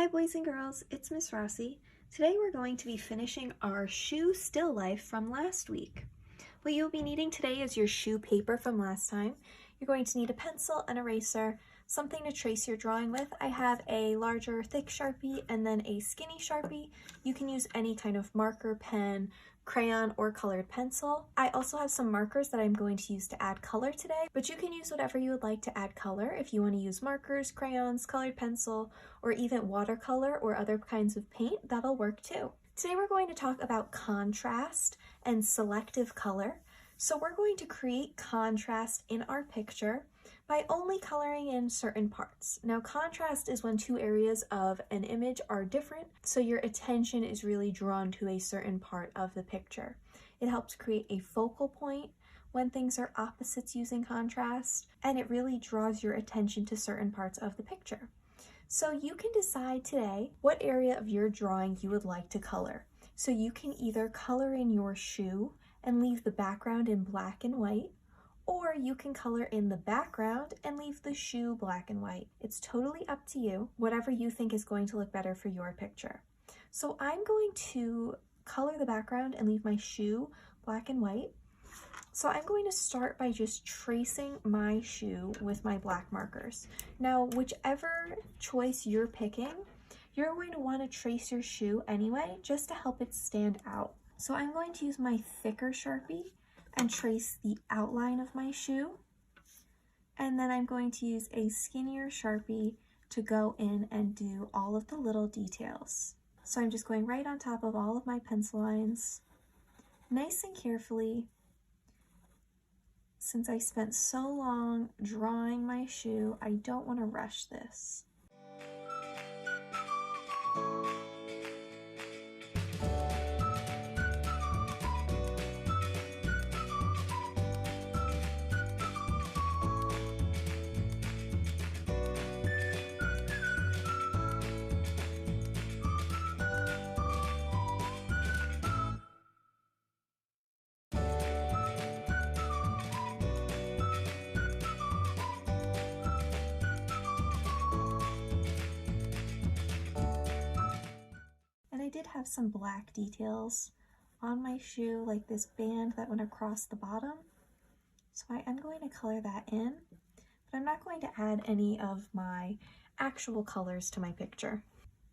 Hi boys and girls, it's Miss Rossi. Today we're going to be finishing our shoe still life from last week. What you'll be needing today is your shoe paper from last time. You're going to need a pencil, an eraser, something to trace your drawing with. I have a larger thick Sharpie and then a skinny Sharpie. You can use any kind of marker, pen, crayon, or colored pencil. I also have some markers that I'm going to use to add color today, but you can use whatever you would like to add color. If you want to use markers, crayons, colored pencil, or even watercolor or other kinds of paint, that'll work too. Today we're going to talk about contrast and selective color. So we're going to create contrast in our picture by only coloring in certain parts. Now, contrast is when two areas of an image are different, so your attention is really drawn to a certain part of the picture. It helps create a focal point when things are opposites using contrast, and it really draws your attention to certain parts of the picture. So you can decide today what area of your drawing you would like to color. So you can either color in your shoe and leave the background in black and white, or you can color in the background and leave the shoe black and white. It's totally up to you, whatever you think is going to look better for your picture. So I'm going to color the background and leave my shoe black and white. So I'm going to start by just tracing my shoe with my black markers. Now, whichever choice you're picking, you're going to want to trace your shoe anyway, just to help it stand out. So I'm going to use my thicker Sharpie and trace the outline of my shoe. And then I'm going to use a skinnier Sharpie to go in and do all of the little details. So I'm just going right on top of all of my pencil lines, nice and carefully. Since I spent so long drawing my shoe, I don't want to rush this. I did have some black details on my shoe, like this band that went across the bottom. So I am going to color that in, but I'm not going to add any of my actual colors to my picture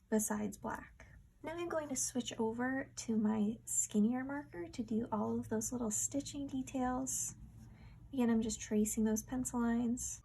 besides black. Now I'm going to switch over to my skinnier marker to do all of those little stitching details. Again, I'm just tracing those pencil lines.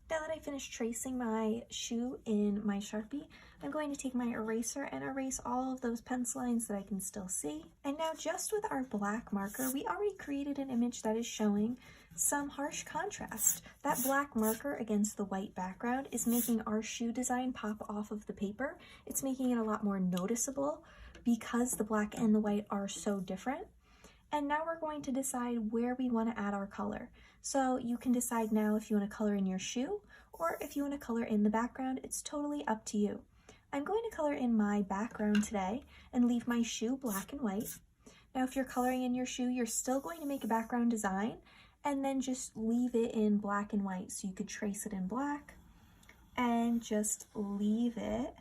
Now that I finished tracing my shoe in my Sharpie, I'm going to take my eraser and erase all of those pencil lines that I can still see. And now just with our black marker, we already created an image that is showing some harsh contrast. That black marker against the white background is making our shoe design pop off of the paper. It's making it a lot more noticeable because the black and the white are so different. And now we're going to decide where we want to add our color. So you can decide now if you want to color in your shoe or if you want to color in the background. It's totally up to you. I'm going to color in my background today and leave my shoe black and white. Now if you're coloring in your shoe, you're still going to make a background design and then just leave it in black and white. So you could trace it in black and just leave it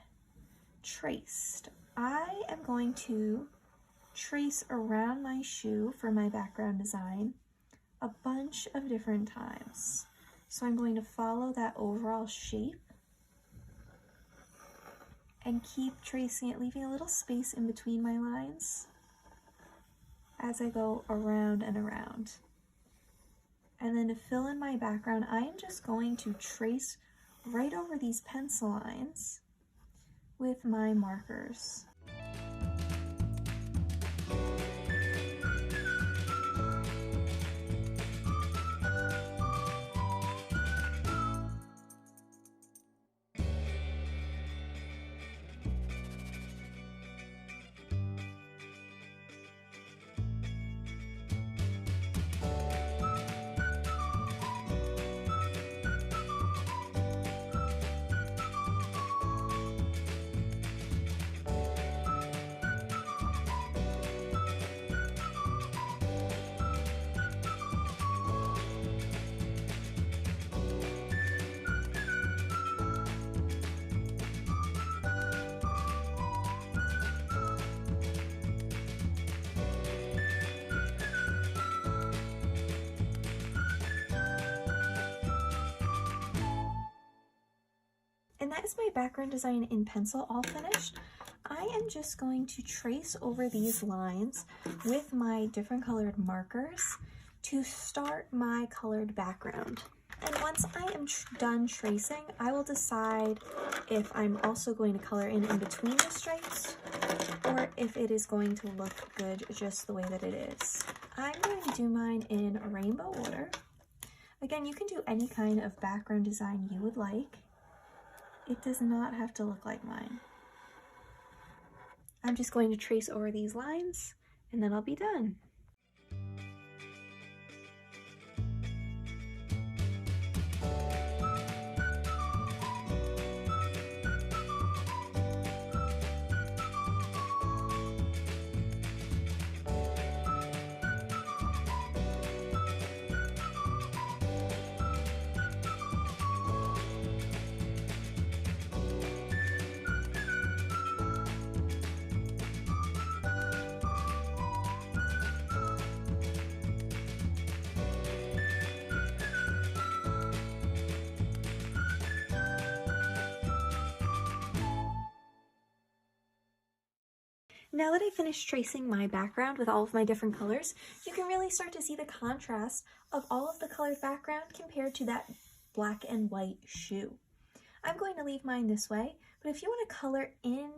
traced. I am going to trace around my shoe for my background design a bunch of different times. So I'm going to follow that overall shape and keep tracing it, leaving a little space in between my lines as I go around and around. And then to fill in my background, I am just going to trace right over these pencil lines with my markers. And that is my background design in pencil all finished. I am just going to trace over these lines with my different colored markers to start my colored background. And once I am done tracing, I will decide if I'm also going to color in between the stripes or if it is going to look good just the way that it is. I'm going to do mine in rainbow order. Again, you can do any kind of background design you would like. It does not have to look like mine. I'm just going to trace over these lines and then I'll be done. Now that I finished tracing my background with all of my different colors, you can really start to see the contrast of all of the colored background compared to that black and white shoe. I'm going to leave mine this way, but if you want to color in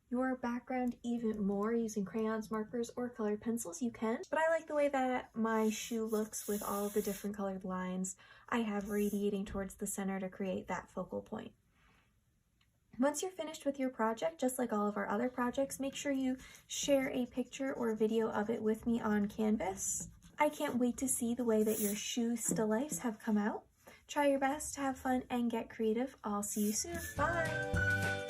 your background even more using crayons, markers, or colored pencils, you can. But I like the way that my shoe looks with all of the different colored lines I have radiating towards the center to create that focal point. Once you're finished with your project, just like all of our other projects, make sure you share a picture or video of it with me on Canvas. I can't wait to see the way that your shoe still lifes have come out. Try your best, have fun, and get creative. I'll see you soon. Bye!